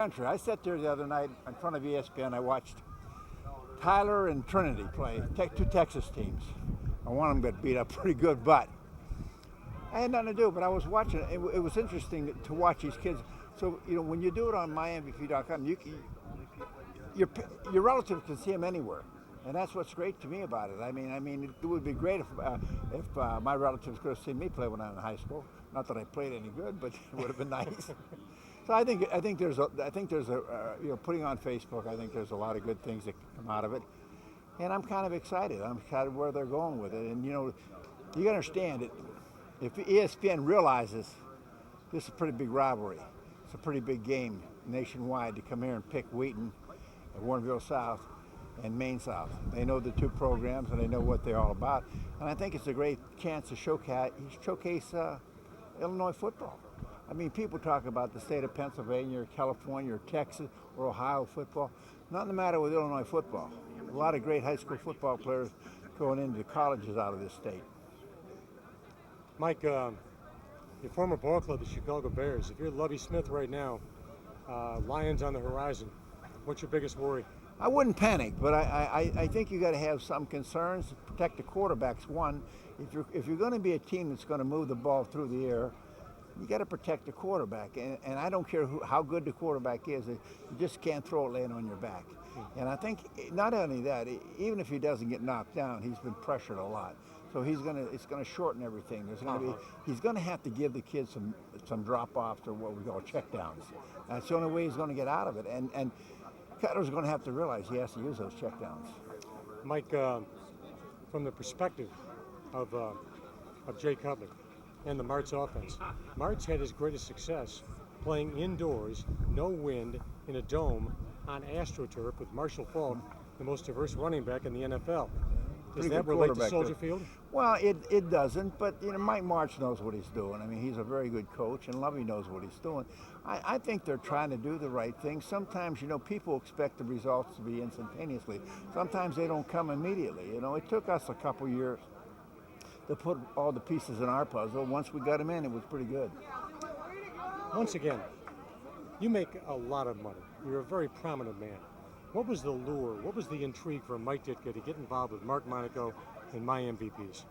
Country. I sat there the other night in front of ESPN. I watched Tyler and Trinity play, two Texas teams. One of them got beat up pretty good, but I had nothing to do. But I was watching. It was interesting to watch these kids. So when you do it on mymvp.com, your relatives can see them anywhere, and that's what's great to me about it. I mean, it would be great if my relatives could have seen me play when I was in high school. Not that I played any good, but it would have been nice. So I think there's putting on Facebook. I think there's a lot of good things that come out of it, and I'm kind of excited. I'm excited where they're going with it. And you got to understand it. If ESPN realizes this is a pretty big rivalry, it's a pretty big game nationwide to come here and pick Wheaton, and Warrenville South, and Maine South. They know the two programs and they know what they're all about. And I think it's a great chance to showcase Illinois football. I mean, people talk about the state of Pennsylvania or California or Texas or Ohio football. Nothing the matter with Illinois football. A lot of great high school football players going into colleges out of this state. Mike, your former ball club, the Chicago Bears. If you're Lovie Smith right now, Lions on the horizon, what's your biggest worry? I wouldn't panic, but I think you got to have some concerns. Protect the quarterbacks. One, if you're going to be a team that's going to move the ball through the air, you got to protect the quarterback, and I don't care how good the quarterback is. You just can't throw it laying on your back. And I think not only that, even if he doesn't get knocked down, he's been pressured a lot. So it's gonna shorten everything. He's gonna have to give the kids some drop-offs or what we call checkdowns. That's the only way he's going to get out of it. And Cutler's going to have to realize he has to use those checkdowns. Mike, from the perspective of Jay Cutler and the Martz offense, Martz had his greatest success playing indoors, no wind, in a dome on AstroTurf with Marshall Faulk, the most diverse running back in the NFL. Does that relate to Soldier Field? Well, it doesn't, but Mike Martz knows what he's doing. I mean, he's a very good coach, and Lovie knows what he's doing. I think they're trying to do the right thing. Sometimes, people expect the results to be instantaneously. Sometimes they don't come immediately. It took us a couple years to put all the pieces in our puzzle. Once we got them in, it was pretty good. Once again, you make a lot of money. You're a very prominent man. What was the lure? What was the intrigue for Mike Ditka to get involved with Mark Monaco and My MVPs?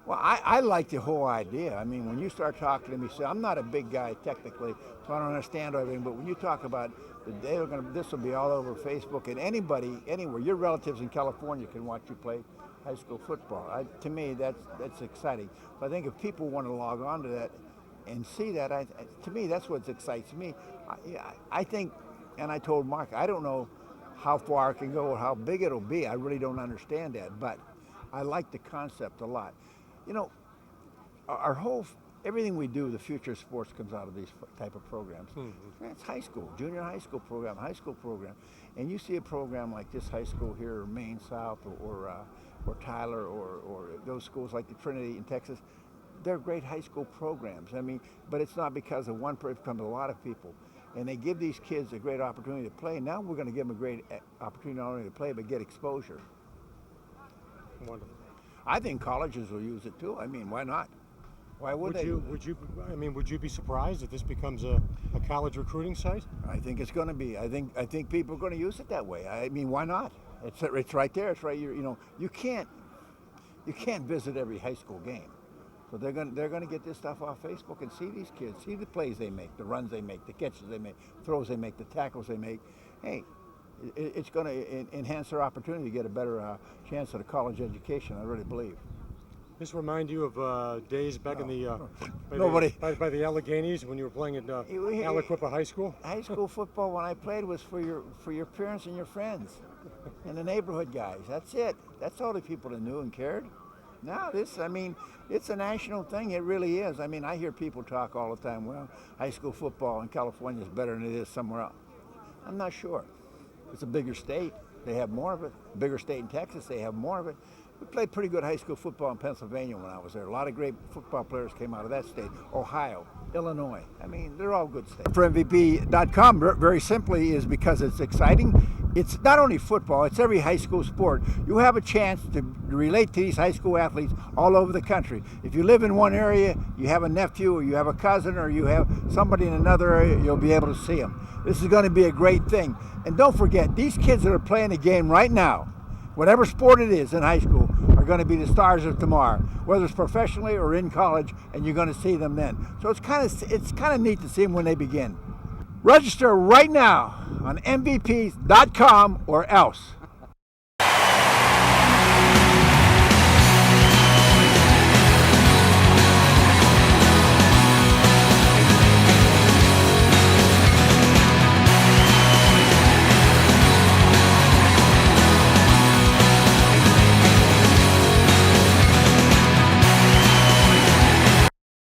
Well, I like the whole idea. I mean, when you start talking to me, I'm not a big guy technically, so I don't understand everything. But when you talk about this will be all over Facebook, and anybody, anywhere, your relatives in California can watch you play high school football. To me, that's exciting. So I think if people want to log on to that and see that, to me, that's what excites me. I think, and I told Mark, I don't know how far it can go or how big it'll be. I really don't understand that, but I like the concept a lot. Everything we do, the future of sports comes out of these type of programs. Mm-hmm. It's high school, junior high school program, and you see a program like this high school here, or Maine South, or Tyler, or those schools like the Trinity in Texas. They're great high school programs. I mean, but it's not because of one person, it becomes a lot of people. And they give these kids a great opportunity to play. Now we're going to give them a great opportunity not only to play, but get exposure. Wonderful. I think colleges will use it too. I mean, why not? Why would they? Would you be surprised if this becomes a college recruiting site? I think it's going to be. I think people are going to use it that way. I mean, why not? It's right there. It's right. You can't visit every high school game. So they're going to get this stuff off Facebook and see these kids, see the plays they make, the runs they make, the catches they make, throws they make, the tackles they make. Hey, it's going to enhance their opportunity to get a better chance at a college education, I really believe. This remind you of days back in the by the Alleghenies when you were playing at Aliquippa High School? High school football when I played was for your parents and your friends and the neighborhood guys. That's it. That's all the people that knew and cared. No, it's a national thing. It really is. I mean, I hear people talk all the time, well, high school football in California is better than it is somewhere else. I'm not sure. It's a bigger state. They have more of it. Bigger state in Texas, they have more of it. We played pretty good high school football in Pennsylvania when I was there. A lot of great football players came out of that state. Ohio, Illinois. I mean, they're all good states. For MVP.com, very simply, is because it's exciting. It's not only football, it's every high school sport. You have a chance to relate to these high school athletes all over the country. If you live in one area, you have a nephew or you have a cousin or you have somebody in another area, you'll be able to see them. This is going to be a great thing. And don't forget, these kids that are playing the game right now, whatever sport it is in high school, are going to be the stars of tomorrow, whether it's professionally or in college, and you're going to see them then. So it's kind of neat to see them when they begin. Register right now on MVP.com or else.